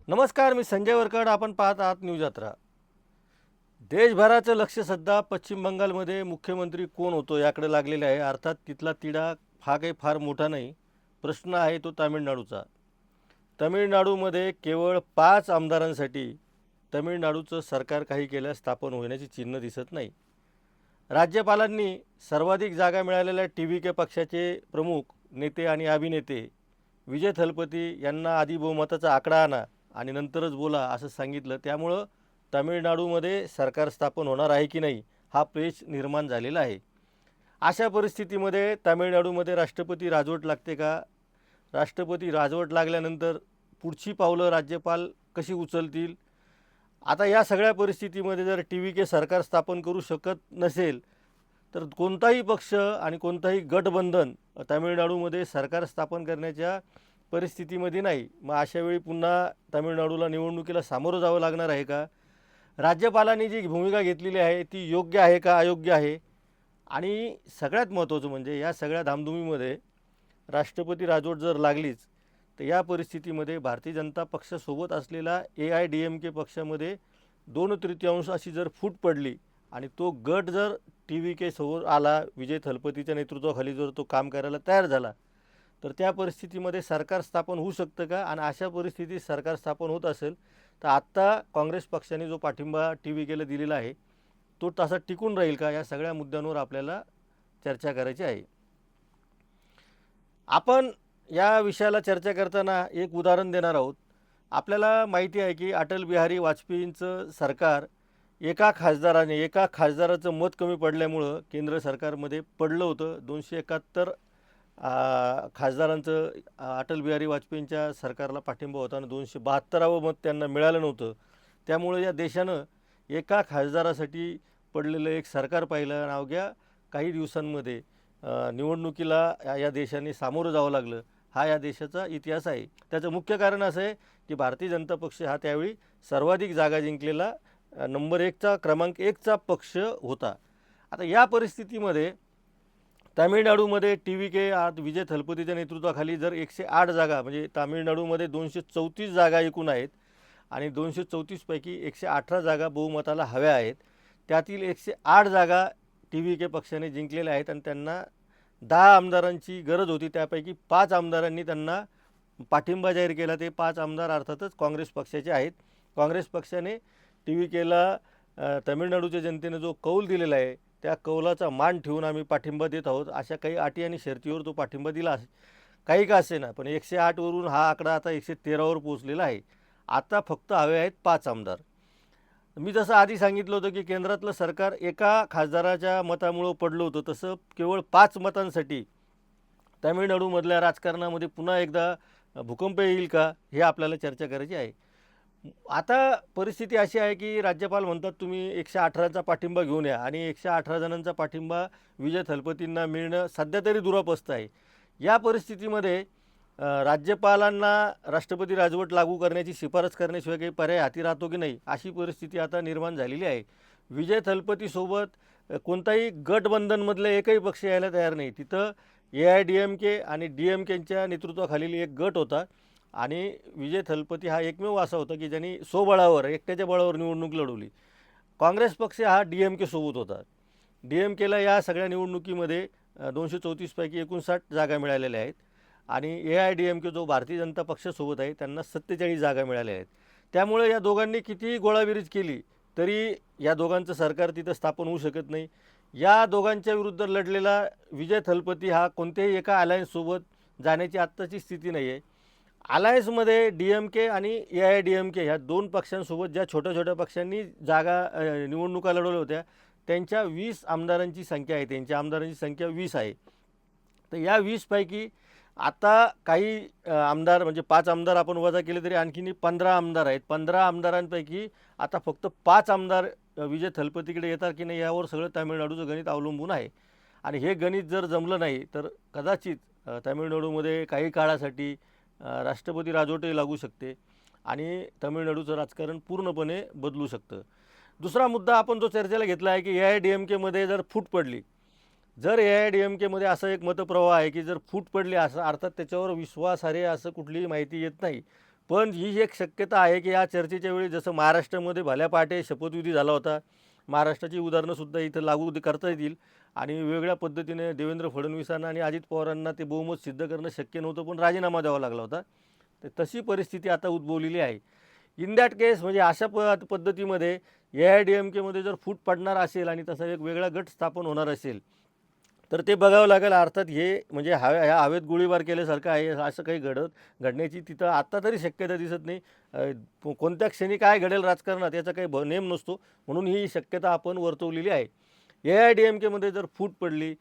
नमस्कार, मी संजय वरकड. आपण पाहत आहात न्यूज यात्रा. देशभराचं लक्ष सध्या पश्चिम बंगालमध्ये मुख्यमंत्री कोण होतो याकडे लागलेले आहे. अर्थात तिथला तिढा हा काही फार मोठा नाही. प्रश्न आहे तो तामिळनाडूचा. तामिळनाडूमध्ये केवळ 5 आमदारांसाठी तामिळनाडूचं सरकार काही केल्यास स्थापन होण्याची चिन्ह दिसत नाही. राज्यपालांनी सर्वाधिक जागा मिळालेल्या टी-व्ही-के पक्षाचे प्रमुख नेते आणि अभिनेते विजय थलपती यांना आधी बहुमताचा आकडा आणा आणि नंतरच बोला असं सांगितलं. त्यामुळं तामिळनाडूमध्ये सरकार स्थापन होणार आहे की नाही हा पेच निर्माण झालेला आहे. अशा परिस्थितीमध्ये तामिळनाडूमध्ये राष्ट्रपती राजवट लागते का? राष्ट्रपती राजवट लागल्यानंतर पुढची पावलं राज्यपाल कशी उचलतील? आता या सगळ्या परिस्थितीमध्ये जर टी-व्ही-के सरकार स्थापन करू शकत नसेल तर कोणताही पक्ष आणि कोणताही गठबंधन तामिळनाडूमध्ये सरकार स्थापन करण्याच्या परिस्थितीमध्ये नाही. मग अशावेळी पुन्हा तामिळनाडूला निवडणुकीला सामोरं जावं लागणार आहे का? राज्यपालांनी जी भूमिका घेतलेली आहे ती योग्य आहे का अयोग्य आहे? आणि सगळ्यात महत्त्वाचं म्हणजे या सगळ्या धामधुमीमध्ये राष्ट्रपती राजवट जर लागलीच तर या परिस्थितीमध्ये भारतीय जनता पक्षासोबत असलेला AIADMK पक्षामध्ये 2/3 अशी जर फूट पडली आणि तो गट जर टी-व्ही-के समोर आला, विजय थलपतीच्या नेतृत्वाखाली जर तो काम करायला तयार झाला तर त्या परिस्थितीमध्ये सरकार स्थापन होऊ शकतं का? आणि अशा परिस्थितीत सरकार स्थापन होत असेल तर आत्ता काँग्रेस पक्षाने जो पाठिंबा टी-व्ही-केला दिलेला आहे तो तसा टिकून राहील का? या सगळ्या मुद्द्यांवर आपल्याला चर्चा करायची आहे. आपण या विषयाला चर्चा करताना एक उदाहरण देणार आहोत. आपल्याला माहिती आहे की अटल बिहारी वाजपेयींचं सरकार एका खासदाराचं मत कमी पडल्यामुळं केंद्र सरकारमध्ये पडलं होतं. 271 खासदारांचं अटल बिहारी वाजपेयींच्या सरकारला पाठिंबा होता आणि 272वं मत त्यांना मिळालं नव्हतं. त्यामुळे या देशानं एका खासदारासाठी पडलेलं एक सरकार पाहिलं आणि अवघ्या काही दिवसांमध्ये निवडणुकीला या देशाने सामोरं जावं लागलं. हा या देशाचा इतिहास आहे. त्याचं मुख्य कारण असं आहे की भारतीय जनता पक्ष हा त्यावेळी सर्वाधिक जागा जिंकलेला नंबर 1चा क्रमांक 1चा पक्ष होता. आता या परिस्थितीमध्ये तामिळनाडूमध्ये टी-व्ही-के विजय थलपतीच्या नेतृत्वाखाली जर 108 जागा म्हणजे तामिळनाडूमध्ये 234 जागा एकूण आहेत आणि 234 पैकी 118 जागा बहुमताला हव्या आहेत. त्यातील 108 जागा टी-व्ही-के पक्षाने जिंकलेल्या आहेत आणि त्यांना 10 आमदारांची गरज होती. त्यापैकी 5 आमदारांनी त्यांना पाठिंबा जाहीर केला. ते 5 आमदार अर्थातच काँग्रेस पक्षाचे आहेत. काँग्रेस पक्षाने टी-व्ही-केला तामिळनाडूच्या जनतेने जो कौल दिलेला आहे त्या कौलाचा मान ठेवून आम्ही पाठिंबा देत आहोत. अशा काही अटी आणि शर्तीवर तो पाठिंबा दिला काही का असेना, पण 108 वरून हा आकडा आता 113वर पोहोचलेला आहे. आता फक्त हवे आहेत 5 आमदार. मी जसं आधी सांगितलं होतं की केंद्रातलं सरकार एका खासदाराच्या मतामुळं पडलं होतं, तसं केवळ 5 मतांसाठी तामिळनाडूमधल्या राजकारणामध्ये पुन्हा एकदा भूकंप येईल का? हे आपल्याला चर्चा करायची आहे. आता परिस्थिती अशी आहे की राज्यपाल म्हणतात तुम्ही 118चा पाठिंबा घेऊन या आणि 118 जणांचा पाठिंबा विजय थलपतींना मिळणं सध्या तरी दुरापस्त आहे. या परिस्थितीमध्ये राज्यपालांना राष्ट्रपती राजवट लागू करण्याची शिफारस करण्याशिवाय काही पर्याय हाती राहतो की नाही अशी परिस्थिती आता निर्माण झालेली आहे. विजय थलपतीसोबत कोणताही गठबंधनमधले एकही पक्ष यायला तयार नाही. तिथं AIADMK आणि DMKच्या नेतृत्वाखालील एक गट होता आणि विजय थलपती हा एकमेव असा होता की ज्यांनी स्वबळावर एकट्याच्या बळावर निवडणूक लढवली. काँग्रेस पक्ष हा DMK सोबत होता. DMKला या सगळ्या निवडणुकीमध्ये 234 पैकी 59 जागा मिळालेल्या आहेत आणि AIADMK जो भारतीय जनता पक्षासोबत आहे त्यांना 47 जागा मिळाल्या आहेत. त्यामुळे या दोघांनी कितीही गोळाबेरीज केली तरी या दोघांचं सरकार तिथं स्थापन होऊ शकत नाही. या दोघांच्या विरुद्ध लढलेला विजय थलपती हा कोणत्याही एका अलायन्ससोबत जाण्याची आत्ताची स्थिती नाही आहे. अलायन्समध्ये DMK आणि AIADMK ह्या 2 पक्षांसोबत ज्या छोट्या छोट्या पक्षांनी निवडणुका लढवल्या होत्या त्यांच्या 20 आमदारांची संख्या आहे. त्यांच्या आमदारांची संख्या 20 आहे. तर या 20 पैकी आता काही आमदार म्हणजे 5 आमदार आपण वजा केले तरी आणखीन 15 आमदार आहेत. 15 आमदारांपैकी आता फक्त 5 आमदार विजय थलपतीकडे येतात की नाही यावर सगळं तामिळनाडूचं गणित अवलंबून आहे. आणि हे गणित जर जमलं नाही तर कदाचित तामिळनाडूमध्ये काही काळासाठी राष्ट्रपती राजवटही लागू शकते आणि तामिळनाडूचं राजकारण पूर्णपणे बदलू शकतं. दुसरा मुद्दा आपण जो चर्चेला घेतला आहे की AIADMKमध्ये जर फूट पडली, जर AIADMKमध्ये असं एक मतप्रवाह आहे की जर फूट पडली असं अर्थात त्याच्यावर विश्वासार्ह असं कुठलीही माहिती येत नाही, पण ही एक शक्यता आहे की या चर्चेच्या वेळी जसं महाराष्ट्रामध्ये भल्या पहाटे शपथविधी झाला होता, महाराष्ट्राची उदाहरणंसुद्धा इथं लागू करता येतील आणि वेगवेगळ्या पद्धतीने देवेंद्र फडणवीसांना आणि अजित पवारांना ते बहुमत सिद्ध करणं शक्य नव्हतं, पण राजीनामा द्यावा लागला होता. तर तशी परिस्थिती आता उद्भवलेली आहे. इन दॅट केस म्हणजे अशा पद्धतीमध्ये AIADMKमध्ये जर फूट पडणार असेल आणि तसा एक वेगळा गट स्थापन होणार असेल, तर ते बघावं लागेल. अर्थात हे म्हणजे ह्या हवेत गोळीबार केल्यासारखं आहे. असं काही घडण्याची तिथं आत्ता तरी शक्यता दिसत नाही. कोणत्या क्षणी काय घडेल राजकारणात याचा काही नेम नसतो, म्हणून ही शक्यता आपण वर्तवलेली आहे. AIADMKमध्ये जर फूट पडली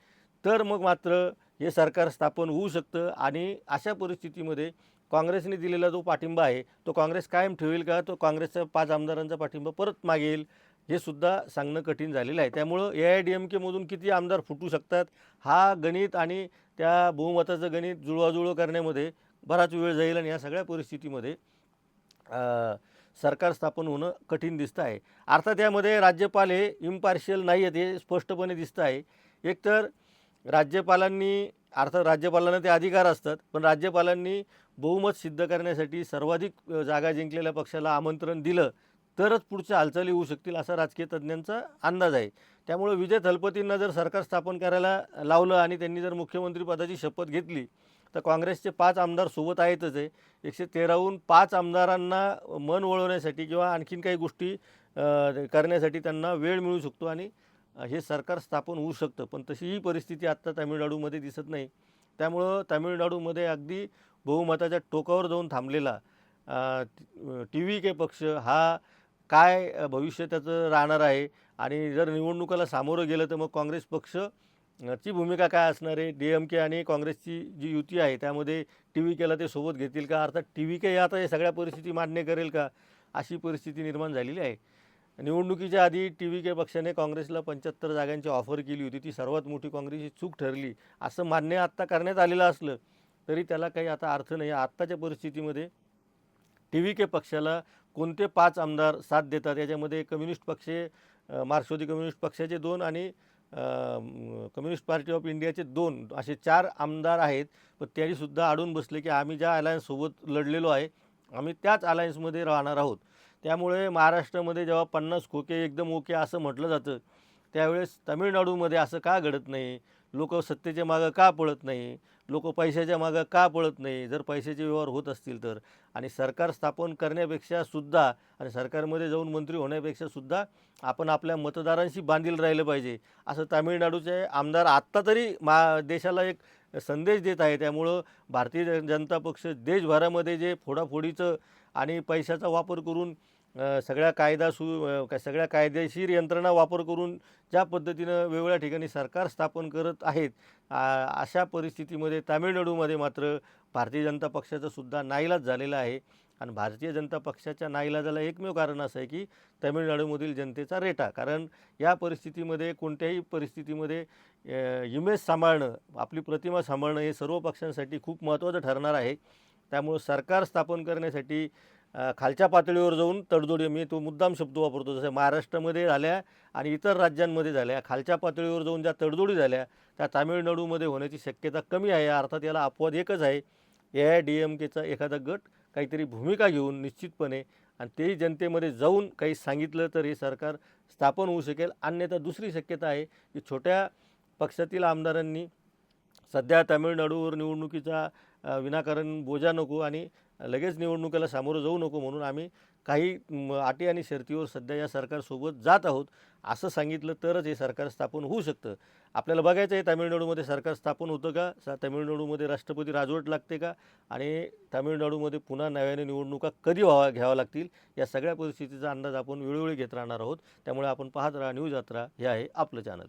तर मग मात्र हे सरकार स्थापन होऊ शकतं आणि अशा परिस्थितीमध्ये काँग्रेसने दिलेला जो पाठिंबा आहे तो काँग्रेस कायम ठेवेल का, तो काँग्रेसच्या 5 आमदारांचा पाठिंबा परत मागेल, हे सुद्धा सांगणं कठीण झालेलं आहे. त्यामुळं AIADMKमधून किती आमदार फुटू शकतात हा गणित आणि त्या बहुमताचं गणित जुळवाजुळव करण्यामध्ये बराच वेळ जाईल आणि या सगळ्या परिस्थितीमध्ये सरकार स्थापन होणं कठीण दिसतं आहे. अर्थात यामध्ये राज्यपाल हे इम्पार्शियल नाही आहेत हे स्पष्टपणे दिसतं आहे. एकतर राज्यपालांनी अर्थात राज्यपालांना ते अधिकार असतात, पण राज्यपालांनी बहुमत सिद्ध करण्यासाठी सर्वाधिक जागा जिंकलेल्या पक्षाला आमंत्रण दिलं तरच पुढच्या हालचाली होऊ शकतील असा राजकीय तज्ज्ञांचा अंदाज आहे. त्यामुळे विजय थलपतींना जर सरकार स्थापन करायला लावलं आणि त्यांनी जर मुख्यमंत्रीपदाची शपथ घेतली तर काँग्रेसचे 5 आमदार सोबत आहेतच आहे. 113हून 5 आमदारांना मन वळवण्यासाठी किंवा आणखीन काही गोष्टी करण्यासाठी त्यांना वेळ मिळू शकतो आणि हे सरकार स्थापन होऊ शकतं. पण तशी ही परिस्थिती आत्ता तामिळनाडूमध्ये दिसत नाही. त्यामुळं तामिळनाडूमध्ये अगदी बहुमताच्या टोकावर जाऊन थांबलेला TVK पक्ष हा काय भविष्य त्याचं राहणार आहे आणि जर निवडणुकाला सामोरं गेलं तर मग काँग्रेस पक्ष ची भूमिका काय असणार आहे. DMK आणि काँग्रेसची जी युती आहे त्यामध्ये TVKला ते सोबत घेतील का, अर्थात TVK आता या सगळ्या परिस्थिती मान्य करेल का, अशी परिस्थिती निर्माण झालेली आहे. निवडणुकीच्या आधी TVK पक्षाने काँग्रेसला 75 जागांची ऑफर केली होती, ती सर्वात मोठी काँग्रेसची चूक ठरली असं मान्य आत्ता करण्यात आलेलं असलं तरी त्याला काही आता अर्थ नाही. आत्ताच्या परिस्थितीमध्ये TVK पक्षाला कोणते 5 आमदार साथ देतात याच्यामध्ये कम्युनिस्ट पक्ष, मार्क्सवादी कम्युनिस्ट पक्षाचे 2 आणि कम्युनिस्ट पार्टी ऑफ इंडियाचे 2 असे 4 आमदार आहेत. पण त्यांनीसुद्धा अडून बसले की आम्ही ज्या अलायन्ससोबत लढलेलो आहे आम्ही त्याच अलायन्समध्ये राहणार आहोत. त्यामुळे महाराष्ट्रामध्ये जेव्हा 50 खोके एकदम ओके असं म्हटलं जातं त्यावेळेस तामिळनाडूमध्ये असं का घडत नाही, लोक सत्तेच्या मागं का पळत नाही, लोक पैशाच्या मागं का पळत नाही, जर पैशाचे व्यवहार होत असतील तर. आणि सरकार स्थापन करण्यापेक्षा सुद्धा आणि सरकारमध्ये जाऊन मंत्री होण्यापेक्षा सुद्धा आपण आपल्या मतदारांशी बांधील राहिलं पाहिजे असं तामिळनाडूचे आमदार आत्ता तरी देशाला एक संदेश देत आहे. त्यामुळं भारतीय जनता पक्ष देशभरामध्ये जे फोडाफोडीचं आणि पैशाचा वापर करून सगळ्या कायदेशीर यंत्रणा वापर करून ज्या पद्धतीनं वेगवेगळ्या ठिकाणी सरकार स्थापन करत आहेत, अशा परिस्थितीमध्ये तामिळनाडूमध्ये मात्र भारतीय जनता पक्षाचा सुद्धा नाईलाज झालेला आहे. आणि भारतीय जनता पक्षाच्या नाईलाजाला एकमेव कारण असं आहे की तामिळनाडूमधील जनतेचा रेटा. कारण या परिस्थितीमध्ये कोणत्याही परिस्थितीमध्ये इमेज सांभाळणं, आपली प्रतिमा सांभाळणं हे सर्व पक्षांसाठी खूप महत्त्वाचं ठरणार आहे. त्यामुळं सरकार स्थापन करण्यासाठी खालच्या पातळीवर जाऊन तडजोडी, मी तो मुद्दाम शब्द वापरतो, जसं महाराष्ट्रामध्ये झाल्या आणि इतर राज्यांमध्ये झाल्या, खालच्या पातळीवर जाऊन ज्या तडजोडी झाल्या त्या तामिळनाडूमध्ये होण्याची शक्यता कमी आहे. अर्थात याला अपवाद एकच आहे, AIADMKचा एखादा गट काहीतरी भूमिका घेऊन निश्चितपणे आणि तेही जनतेमध्ये जाऊन काही सांगितलं तर हे सरकार स्थापन होऊ शकेल. अन्यथा दुसरी शक्यता आहे की छोट्या पक्षातील आमदारांनी सध्या तामिळनाडूवर निवडणुकीचा विनाकारण बोजा नको आणि लगेच निवडणुकीला सामोरं जाऊ नको म्हणून आम्ही काही अटी आणि शर्तीवर सध्या या सरकारसोबत जात आहोत असं सांगितलं तरच हे सरकार स्थापन होऊ शकतं. आपल्याला बघायचं आहे तामिळनाडूमध्ये सरकार स्थापन होतं का, तामिळनाडूमध्ये राष्ट्रपती राजवट लागते का आणि तामिळनाडूमध्ये पुन्हा नव्याने निवडणुका कधी घ्याव्या लागतील, या सगळ्या परिस्थितीचा अंदाज आपण वेळोवेळी घेत राहणार आहोत. त्यामुळे आपण पाहत राहा न्यूज यात्रा, हे आहे आपलं चॅनल.